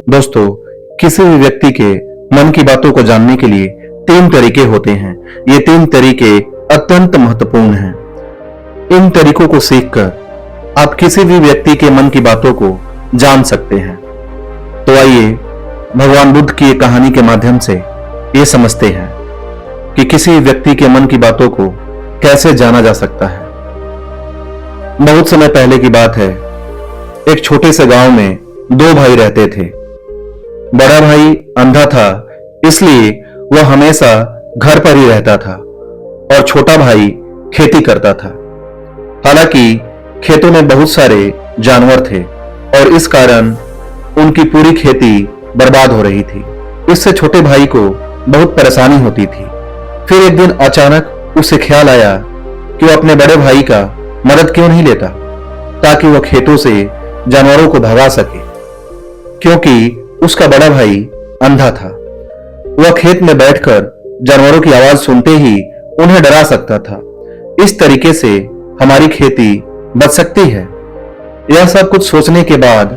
दोस्तों, किसी भी व्यक्ति के मन की बातों को जानने के लिए तीन तरीके होते हैं। ये तीन तरीके अत्यंत महत्वपूर्ण हैं। इन तरीकों को सीखकर आप किसी भी व्यक्ति के मन की बातों को जान सकते हैं। तो आइए भगवान बुद्ध की एक कहानी के माध्यम से ये समझते हैं कि किसी व्यक्ति के मन की बातों को कैसे जाना जा सकता है। बहुत समय पहले की बात है। एक छोटे से गांव में दो भाई रहते थे। बड़ा भाई अंधा था, इसलिए वह हमेशा घर पर ही रहता था और छोटा भाई खेती करता था। हालांकि खेतों में बहुत सारे जानवर थे और इस कारण उनकी पूरी खेती बर्बाद हो रही थी। इससे छोटे भाई को बहुत परेशानी होती थी। फिर एक दिन अचानक उसे ख्याल आया कि वह अपने बड़े भाई का मदद क्यों नहीं लेता ताकि वह खेतों से जानवरों को भगा सके, क्योंकि उसका बड़ा भाई अंधा था। वह खेत में बैठकर जानवरों की आवाज सुनते ही उन्हें डरा सकता था। इस तरीके से हमारी खेती बच सकती है। यह सब कुछ सोचने के बाद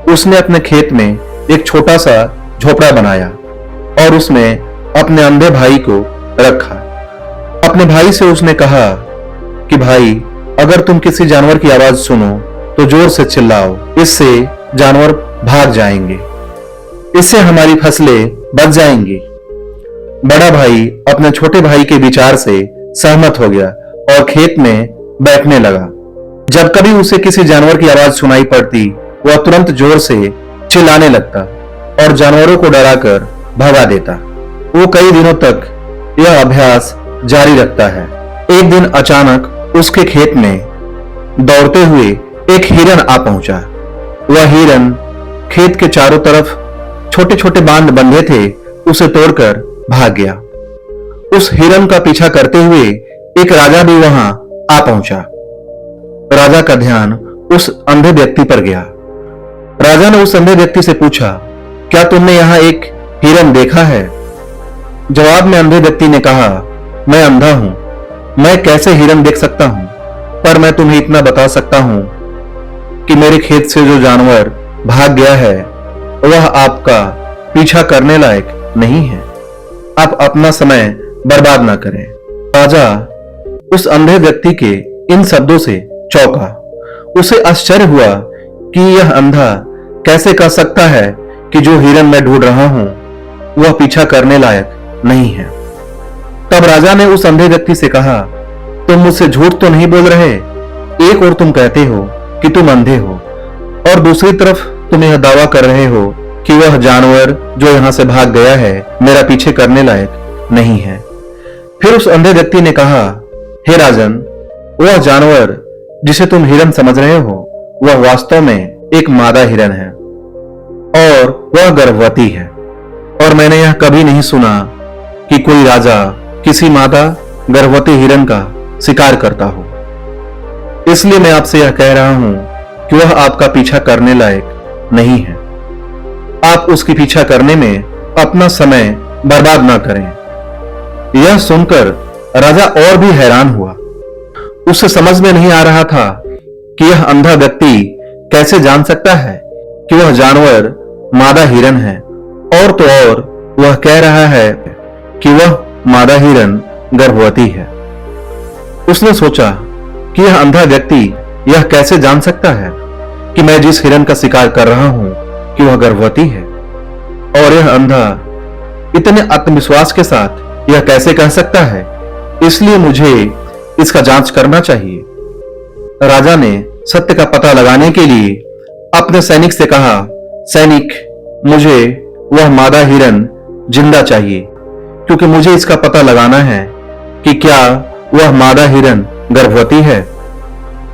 उसने अपने खेत में एक छोटा सा झोपड़ा बनाया और उसमें अपने अंधे भाई को रखा। अपने भाई से उसने कहा कि भाई, अगर तुम किसी जानवर की आवाज सुनो तो जोर से चिल्लाओ, इससे जानवर भाग जाएंगे, इससे हमारी फसलें बच जाएंगी। बड़ा भाई अपने छोटे भाई के विचार से सहमत हो गया और खेत में बैठने लगा। जब कभी उसे किसी जानवर की आवाज सुनाई पड़ती, वह तुरंत जोर से चिल्लाने लगता और जानवरों को डराकर भगा देता। वो कई दिनों तक यह अभ्यास जारी रखता है। एक दिन अचानक उसके खेत में दौड़ते हुए एक हिरन आ पहुंचा। वह हिरन खेत के चारों तरफ छोटे छोटे बांध बंधे थे, उसे तोड़कर भाग गया। उस हिरन का पीछा करते हुए एक राजा भी वहां आ पहुंचा। राजा का ध्यान उस अंधे व्यक्ति पर गया। राजा ने उस अंधे व्यक्ति से पूछा, क्या तुमने यहां एक हिरन देखा है? जवाब में अंधे व्यक्ति ने कहा, मैं अंधा हूं, मैं कैसे हिरन देख सकता हूं, पर मैं तुम्हें इतना बता सकता हूं कि मेरे खेत से जो जानवर भाग गया है वह आपका पीछा करने लायक नहीं है। आप अपना समय बर्बाद ना करें। राजा उस अंधे व्यक्ति के इन शब्दों से चौंका। उसे आश्चर्य हुआ कि यह अंधा कैसे कह सकता है कि जो हिरन मैं ढूंढ रहा हूं वह पीछा करने लायक नहीं है। तब राजा ने उस अंधे व्यक्ति से कहा, तुम मुझसे झूठ तो नहीं बोल रहे? एक और तुम कहते हो कि तुम अंधे हो और दूसरी तरफ तुम यह दावा कर रहे हो कि वह जानवर जो यहां से भाग गया है मेरा पीछे करने लायक नहीं है। फिर उस अंधे व्यक्ति ने कहा, हे राजन, वह जानवर जिसे तुम हिरन समझ रहे हो वह वास्तव में एक मादा हिरन है और वह गर्भवती है। और मैंने यह कभी नहीं सुना कि कोई राजा किसी मादा गर्भवती हिरन का शिकार करता हो। इसलिए मैं आपसे यह कह रहा हूं कि वह आपका पीछा करने लायक नहीं है। आप उसकी पीछा करने में अपना समय बर्बाद ना करें। यह सुनकर राजा और भी हैरान हुआ। उसे समझ में नहीं आ रहा था कि यह अंधा व्यक्ति कैसे जान सकता है कि वह जानवर मादा हिरन है, और तो और वह कह रहा है कि वह मादा हिरन गर्भवती है। उसने सोचा कि यह अंधा व्यक्ति यह कैसे जान सकता है कि मैं जिस हिरन का शिकार कर रहा हूं कि वह गर्भवती है, और यह अंधा इतने आत्मविश्वास के साथ यह कैसे कह सकता है, इसलिए मुझे इसका जांच करना चाहिए। राजा ने सत्य का पता लगाने के लिए अपने सैनिक से कहा, सैनिक, मुझे वह मादा हिरन जिंदा चाहिए, क्योंकि मुझे इसका पता लगाना है कि क्या वह मादा हिरन गर्भवती है।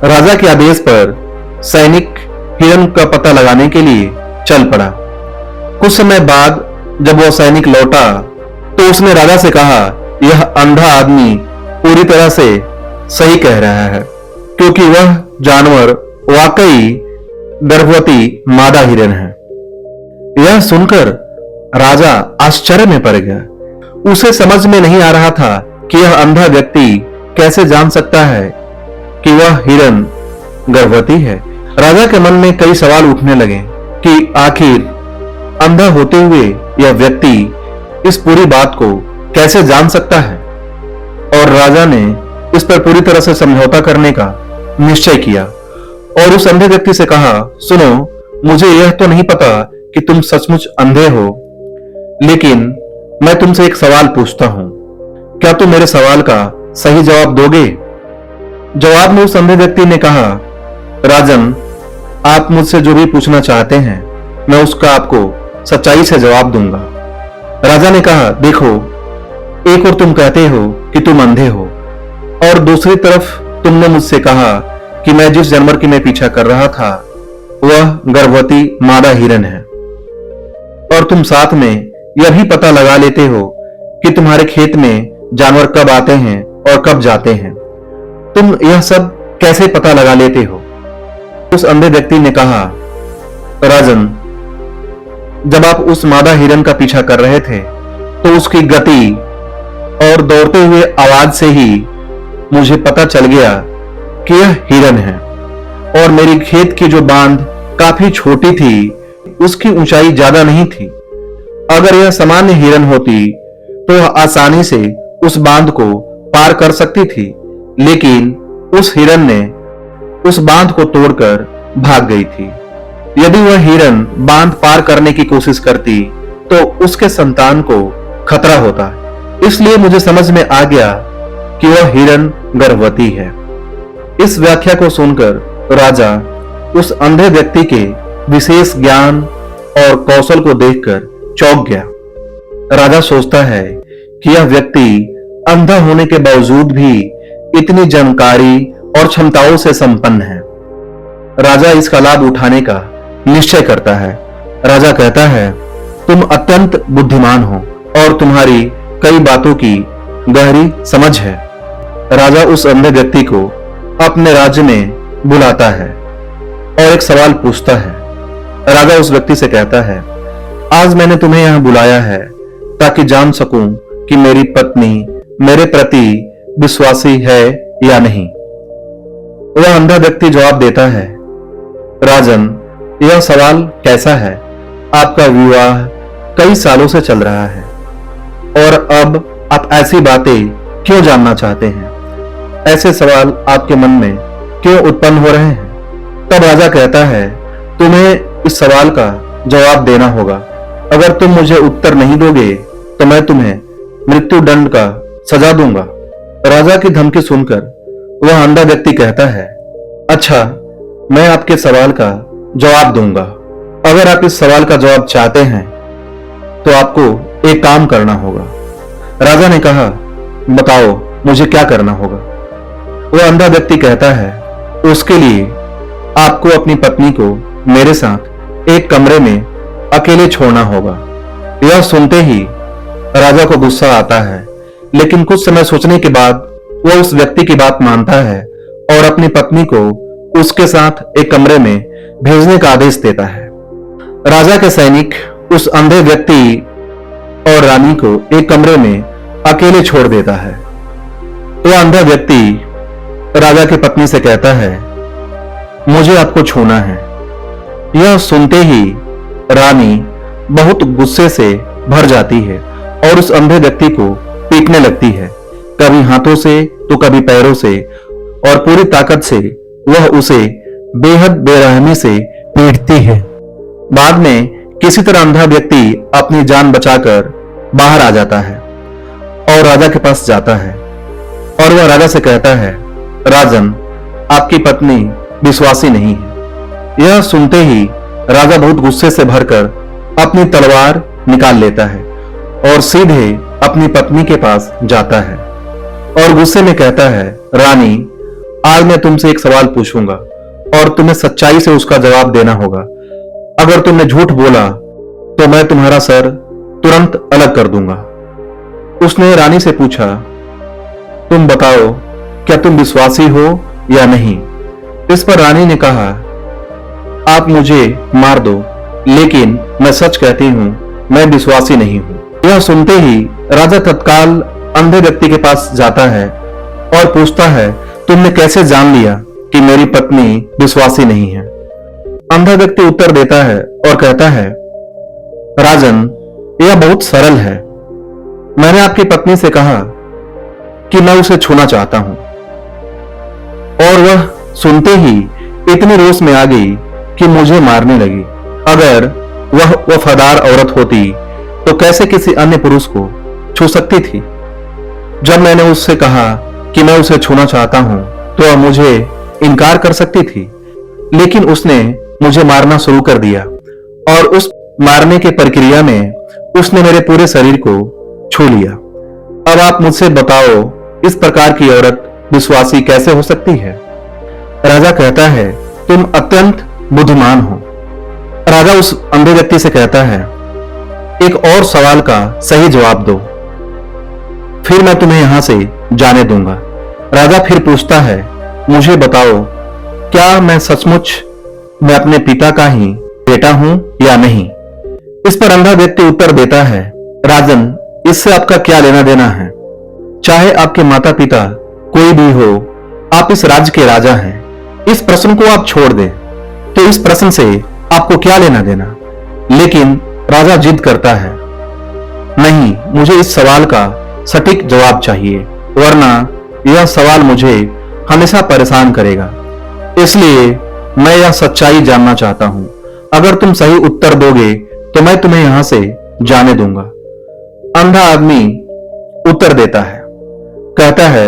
राजा के आदेश पर सैनिक हिरन का पता लगाने के लिए चल पड़ा। कुछ समय बाद जब वह सैनिक लौटा तो उसने राजा से कहा, यह अंधा आदमी पूरी तरह से सही कह रहा है, क्योंकि वह जानवर वाकई गर्भवती मादा हिरन है। यह सुनकर राजा आश्चर्य में पड़ गया। उसे समझ में नहीं आ रहा था कि यह अंधा व्यक्ति कैसे जान सकता है कि वह हिरन गर्भवती है। राजा के मन में कई सवाल उठने लगे कि आखिर अंधा होते हुए यह व्यक्ति इस पूरी बात को कैसे जान सकता है? और राजा ने इस पर पूरी तरह से समझौता करने का निश्चय किया और उस अंधे व्यक्ति से कहा, सुनो, मुझे यह तो नहीं पता कि तुम सचमुच अंधे हो, लेकिन मैं तुमसे एक सवाल पूछता हूं। क्या तुम मेरे सवाल का सही जवाब दोगे? जवाब में उस अंधे व्यक्ति ने कहा, राजन, आप मुझसे जो भी पूछना चाहते हैं मैं उसका आपको सच्चाई से जवाब दूंगा। राजा ने कहा, देखो, एक और तुम कहते हो कि तुम अंधे हो और दूसरी तरफ तुमने मुझसे कहा कि मैं जिस जानवर की मैं पीछा कर रहा था वह गर्भवती मादा हिरन है, और तुम साथ में यह भी पता लगा लेते हो कि तुम्हारे खेत में जानवर कब आते हैं और कब जाते हैं। तुम यह सब कैसे पता लगा लेते हो? उस अंधे व्यक्ति ने कहा, राजन, जब आप उस मादा हिरन का पीछा कर रहे थे तो उसकी गति और दौड़ते हुए आवाज से ही मुझे पता चल गया कि यह हिरन है, और मेरी खेत की जो बांध काफी छोटी थी उसकी ऊंचाई ज्यादा नहीं थी। अगर यह सामान्य हिरन होती तो वह आसानी से उस बांध को पार कर सकती थी, लेकिन उस हिरन ने उस बांध को तोड़कर भाग गई थी। यदि वह हिरन बांध पार करने की कोशिश करती तो उसके संतान को खतरा होता, इसलिए मुझे समझ में आ गया कि वह हिरन गर्भवती है। इस व्याख्या को सुनकर राजा उस अंधे व्यक्ति के विशेष ज्ञान और कौशल को देखकर चौंक गया। राजा सोचता है कि यह व्यक्ति अंधा होने के बावजूद भी इतनी जानकारी और क्षमताओं से संपन्न है। राजा इसका लाभ उठाने का निश्चय करता है। राजा कहता है, तुम अत्यंत बुद्धिमान हो और तुम्हारी कई बातों की गहरी समझ है। राजा उस अंधे व्यक्ति को अपने राज्य में बुलाता है और एक सवाल पूछता है। राजा उस व्यक्ति से कहता है, आज मैंने तुम्हें यहां बुलाया है ताकि जान सकूं कि मेरी पत्नी मेरे प्रति विश्वासी है या नहीं। वह अंधा व्यक्ति जवाब देता है, राजन, यह सवाल कैसा है? आपका विवाह कई सालों से चल रहा है और अब आप ऐसी बातें क्यों जानना चाहते हैं? ऐसे सवाल आपके मन में क्यों उत्पन्न हो रहे हैं? तब राजा कहता है, तुम्हें इस सवाल का जवाब देना होगा। अगर तुम मुझे उत्तर नहीं दोगे तो मैं तुम्हें मृत्यु दंड का सजा दूंगा। राजा की धमकी सुनकर वह अंधा व्यक्ति कहता है, अच्छा, मैं आपके सवाल का जवाब दूंगा। अगर आप इस सवाल का जवाब चाहते हैं तो आपको एक काम करना होगा। राजा ने कहा, बताओ मुझे क्या करना होगा? वह अंधा व्यक्ति कहता है, उसके लिए आपको अपनी पत्नी को मेरे साथ एक कमरे में अकेले छोड़ना होगा। यह सुनते ही राजा को गुस्सा आता है, लेकिन कुछ समय सोचने के बाद वह उस व्यक्ति की बात मानता है और अपनी पत्नी को उसके साथ एक कमरे में भेजने का आदेश देता है। राजा के सैनिक उस अंधे व्यक्ति और रानी को एक कमरे में अकेले छोड़ देता है। वह अंधा व्यक्ति राजा की पत्नी से कहता है, मुझे आपको छूना है। यह सुनते ही रानी बहुत गुस्से से भर जाती है और उस अंधे व्यक्ति को पीटने लगती है, कभी हाथों से तो कभी पैरों से, और पूरी ताकत से वह उसे बेहद बेरहमी से पीटती है। बाद में किसी तरह अंधा व्यक्ति अपनी जान बचाकर बाहर आ जाता है और राजा के पास जाता है और वह राजा से कहता है, राजन, आपकी पत्नी विश्वासी नहीं है। यह सुनते ही राजा बहुत गुस्से से भरकर अपनी तलवार निकाल लेता है और सीधे अपनी पत्नी के पास जाता है और गुस्से में कहता है, रानी, आज मैं तुमसे एक सवाल पूछूंगा और तुम्हें सच्चाई से उसका जवाब देना होगा। अगर तुमने झूठ बोला तो मैं तुम्हारा सर तुरंत अलग कर दूंगा। उसने रानी से पूछा, तुम बताओ, क्या तुम विश्वासी हो या नहीं? इस पर रानी ने कहा, आप मुझे मार दो, लेकिन मैं सच कहती हूं, मैं विश्वासी नहीं हूं। यह सुनते ही राजा तत्काल अंधे व्यक्ति के पास जाता है और पूछता है, तुमने कैसे जान लिया कि मेरी पत्नी विश्वासी नहीं है? अंधा व्यक्ति उत्तर देता है और कहता है, राजन, यह बहुत सरल है। मैंने आपकी पत्नी से कहा कि मैं उसे छूना चाहता हूं और वह सुनते ही इतने रोष में आ गई कि मुझे मारने लगी। अगर वह वफादार औरत होती तो कैसे किसी अन्य पुरुष को छू सकती थी? जब मैंने उससे कहा कि मैं उसे छूना चाहता हूं तो वह मुझे इनकार कर सकती थी, लेकिन उसने मुझे मारना शुरू कर दिया और उस मारने की प्रक्रिया में उसने मेरे पूरे शरीर को छू लिया। अब आप मुझसे बताओ, इस प्रकार की औरत विश्वासी कैसे हो सकती है? राजा कहता है, तुम अत्यंत बुद्धिमान हो। राजा उस अंधे व्यक्ति से कहता है, एक और सवाल का सही जवाब दो, फिर मैं तुम्हें यहां से जाने दूंगा। राजा फिर पूछता है, मुझे बताओ, क्या मैं सचमुच मैं अपने पिता का ही बेटा हूं या नहीं? इस पर अंधा व्यक्ति उत्तर देता है, राजन, इससे आपका क्या लेना देना है? चाहे आपके माता पिता कोई भी हो, आप इस राज्य के राजा हैं। इस प्रश्न को आप छोड़ दें, तो इस प्रश्न से आपको क्या लेना देना? लेकिन राजा जिद करता है, नहीं, मुझे इस सवाल का सटीक जवाब चाहिए, वरना यह सवाल मुझे हमेशा परेशान करेगा। इसलिए मैं यह सच्चाई जानना चाहता हूं। अगर तुम सही उत्तर दोगे तो मैं तुम्हें यहां से जाने दूंगा। अंधा आदमी उत्तर देता है, कहता है,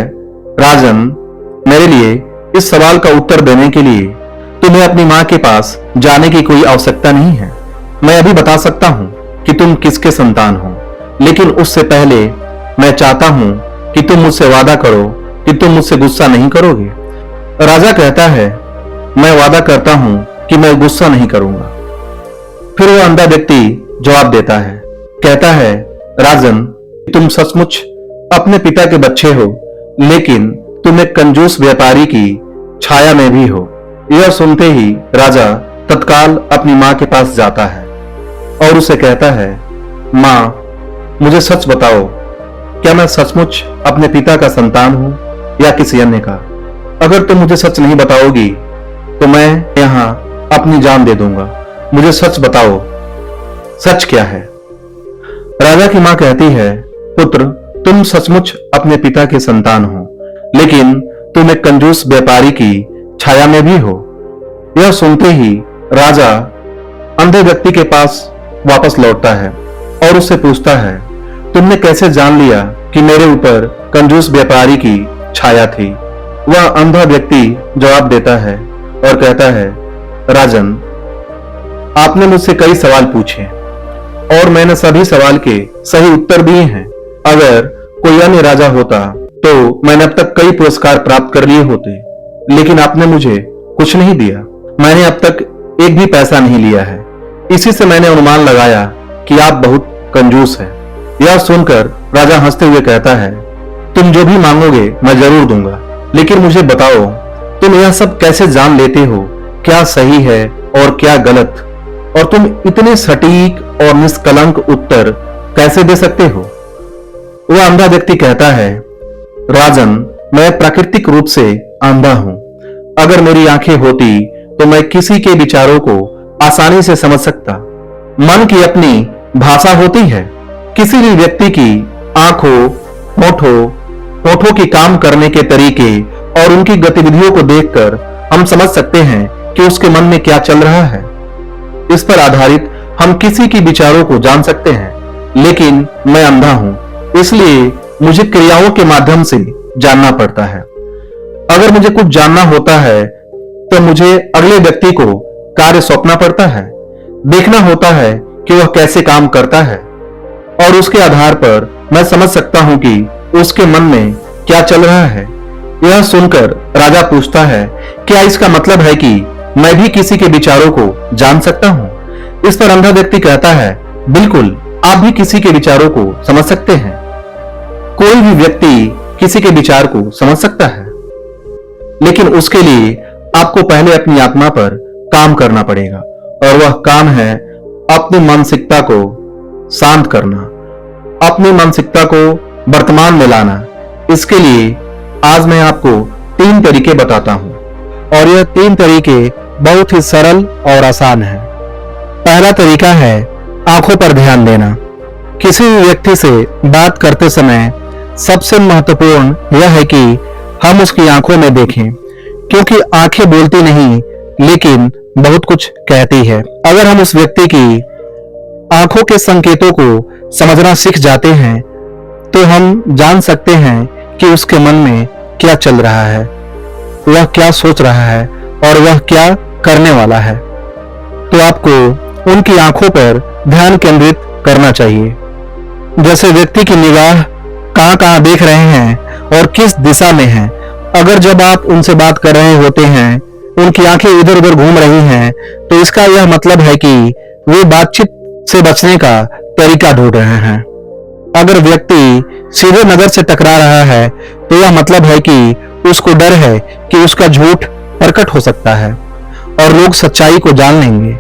राजन, मेरे लिए इस सवाल का उत्तर देने के लिए तुम्हें अपनी मां के पास जाने की कोई आवश्यकता नहीं है। मैं अभी बता सकता हूं कि तुम किसके संतान हो, लेकिन उससे पहले मैं चाहता हूं कि तुम मुझसे वादा करो कि तुम मुझसे गुस्सा नहीं करोगे। राजा कहता है, मैं वादा करता हूं कि मैं गुस्सा नहीं करूंगा। फिर वह अंधा व्यक्ति जवाब देता है, कहता है, राजन, तुम सचमुच अपने पिता के बच्चे हो, लेकिन तुम एक कंजूस व्यापारी की छाया में भी हो। यह सुनते ही राजा तत्काल अपनी मां के पास जाता है और उसे कहता है, मां, मुझे सच बताओ, क्या मैं सचमुच अपने पिता का संतान हूं या किसी अन्य का? अगर तुम मुझे सच नहीं बताओगी तो मैं यहां अपनी जान दे दूंगा। मुझे सच बताओ, सच क्या है? राजा की मां कहती है, पुत्र, तुम सचमुच अपने पिता के संतान हो, लेकिन तुम एक कंजूस व्यापारी की छाया में भी हो। यह सुनते ही राजा अंधे व्यक्ति के पास वापस लौटता है और उससे पूछता है, तुमने कैसे जान लिया कि मेरे ऊपर कंजूस व्यापारी की छाया थी? वह अंधा व्यक्ति जवाब देता है और कहता है, राजन, आपने मुझसे कई सवाल पूछे और मैंने सभी सवाल के सही उत्तर दिए हैं। अगर कोई अन्य राजा होता तो मैंने अब तक कई पुरस्कार प्राप्त कर लिए होते, लेकिन आपने मुझे कुछ नहीं दिया। मैंने अब तक एक भी पैसा नहीं लिया है। इसी से मैंने अनुमान लगाया कि आप बहुत कंजूस हैं। यह सुनकर राजा हंसते हुए कहता है, तुम जो भी मांगोगे मैं जरूर दूंगा, लेकिन मुझे बताओ, तुम यह सब कैसे जान लेते हो क्या सही है और क्या गलत, और तुम इतने सटीक और निष्कलंक उत्तर कैसे दे सकते हो? वह अंधा व्यक्ति कहता है, राजन, मैं प्राकृतिक रूप से अंधा हूं। अगर मेरी आंखें होती तो मैं किसी के विचारों को आसानी से समझ सकता। मन की अपनी भाषा होती है। किसी भी व्यक्ति की आंखों, होठों की काम करने के तरीके और उनकी गतिविधियों को देखकर हम समझ सकते हैं कि उसके मन में क्या चल रहा है। इस पर आधारित हम किसी की विचारों को जान सकते हैं, लेकिन मैं अंधा हूं, इसलिए मुझे क्रियाओं के माध्यम से जानना पड़ता है। अगर मुझे कुछ जानना होता है तो मुझे अगले व्यक्ति को कार्य सौंपना पड़ता है, देखना होता है कि वह कैसे काम करता है, और उसके आधार पर मैं समझ सकता हूं कि उसके मन में क्या चल रहा है। यह सुनकर राजा पूछता है, क्या इसका मतलब है कि मैं भी किसी के विचारों को जान सकता हूं? इस पर अंधा व्यक्ति कहता है, बिल्कुल, आप भी किसी के विचारों को समझ सकते हैं। कोई भी व्यक्ति किसी के विचार को समझ सकता है, लेकिन उसके लिए आपको पहले अपनी आत्मा पर काम करना पड़ेगा, और वह काम है अपनी मानसिकता को शांत करना, अपनी मानसिकता को वर्तमान में लाना। इसके लिए आज मैं आपको 3 तरीके बताता हूं, और यह 3 तरीके बहुत ही सरल और आसान हैं। पहला तरीका है आंखों पर ध्यान देना। किसी भी व्यक्ति से बात करते समय सबसे महत्वपूर्ण यह है कि हम उसकी आंखों में देखें, क्योंकि आंखें बोलती नहीं लेकिन बहुत कुछ कहती है। अगर हम उस व्यक्ति की आंखों के संकेतों को समझना सीख जाते हैं तो हम जान सकते हैं कि उसके मन में क्या चल रहा है, वह क्या सोच रहा है और वह क्या करने वाला है। तो आपको उनकी आंखों पर ध्यान केंद्रित करना चाहिए। जैसे व्यक्ति की निगाह कहां कहां देख रहे हैं और किस दिशा में है। अगर जब आप उनसे बात कर रहे होते हैं उनकी आंखें इधर उधर घूम रही हैं तो इसका यह मतलब है कि वे बातचीत से बचने का तरीका ढूंढ रहे हैं। अगर व्यक्ति सीधे नजर से टकरा रहा है तो यह मतलब है कि उसको डर है कि उसका झूठ प्रकट हो सकता है और लोग सच्चाई को जान लेंगे।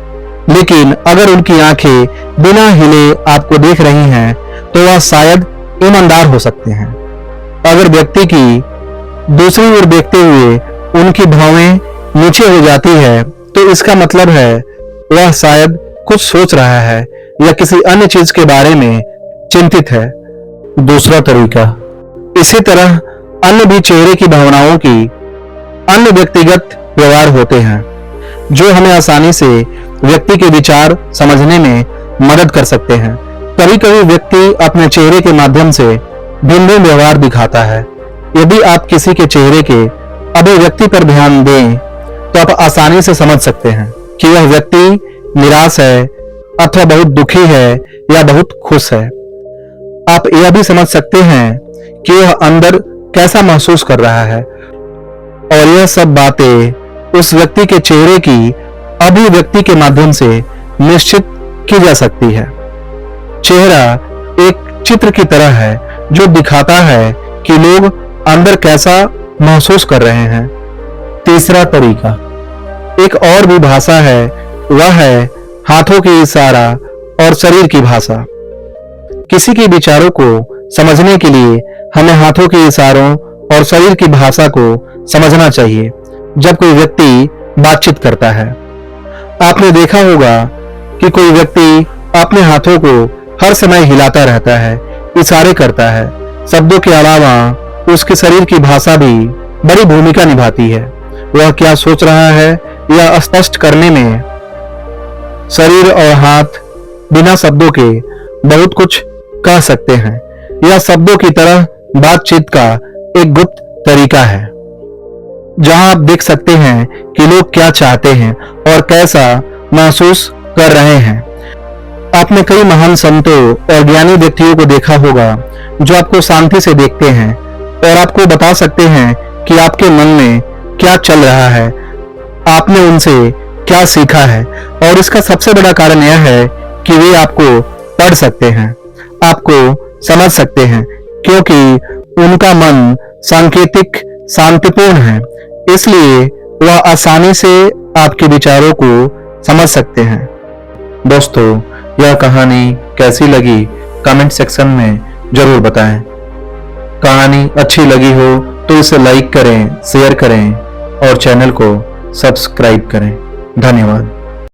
लेकिन अगर उनकी आंखें बिना हिले आपको देख रही हैं तो वह शायद ईमानदार हो सकते हैं। अगर व्यक्ति की दूसरी ओर देखते हुए उनकी भौहें नीचे हो जाती है तो इसका मतलब है वह शायद कुछ सोच रहा है या किसी अन्य चीज के बारे में चिंतित है। दूसरा तरीका, इसी तरह अन्य भी चेहरे की भावनाओं की अन्य व्यक्तिगत व्यवहार होते हैं जो हमें आसानी से व्यक्ति के विचार समझने में मदद कर सकते हैं। कभी कभी व्यक्ति अपने चेहरे के माध्यम से भिन्न भिन्न व्यवहार दिखाता है। यदि आप किसी के चेहरे के अभिव्यक्ति पर ध्यान दें तो आप आसानी से समझ सकते हैं कि वह व्यक्ति निराश है अथवा बहुत दुखी है या बहुत खुश है। आप यह भी समझ सकते हैं कि वह अंदर कैसा महसूस कर रहा है, और यह सब बातें उस व्यक्ति के चेहरे की अभिव्यक्ति के माध्यम से निश्चित की जा सकती है। चेहरा एक चित्र की तरह है जो दिखाता है कि लोग अंदर कैसा महसूस कर रहे हैं। तीसरा तरीका, एक और भी भाषा है, वह है हाथों की इशारा और शरीर की भाषा। किसी के विचारों को समझने के लिए हमें हाथों के इशारों और शरीर की भाषा को समझना चाहिए। जब कोई व्यक्ति बातचीत करता है, आपने देखा होगा कि कोई व्यक्ति अपने हाथों को हर समय हिलाता रहता है, इशारे करता है। शब्दों के अलावा उसके शरीर की भाषा भी बड़ी भूमिका निभाती है। वह क्या सोच रहा है यह स्पष्ट करने में शरीर और हाथ बिना शब्दों के बहुत कुछ कह सकते हैं। यह शब्दों की तरह बातचीत का एक गुप्त तरीका है जहां आप देख सकते हैं कि लोग क्या चाहते हैं और कैसा महसूस कर रहे हैं। आपने कई महान संतों और ज्ञानी व्यक्तियों को देखा होगा जो आपको शांति से देखते हैं और आपको बता सकते हैं कि आपके मन में क्या चल रहा है, आपने उनसे क्या सीखा है। और इसका सबसे बड़ा कारण यह है कि वे आपको पढ़ सकते हैं, आपको समझ सकते हैं, क्योंकि उनका मन सांकेतिक शांतिपूर्ण है, इसलिए वह आसानी से आपके विचारों को समझ सकते हैं। दोस्तों, यह कहानी कैसी लगी कमेंट सेक्शन में जरूर बताएं। कहानी अच्छी लगी हो तो इसे लाइक करें, शेयर करें और चैनल को सब्सक्राइब करें। धन्यवाद।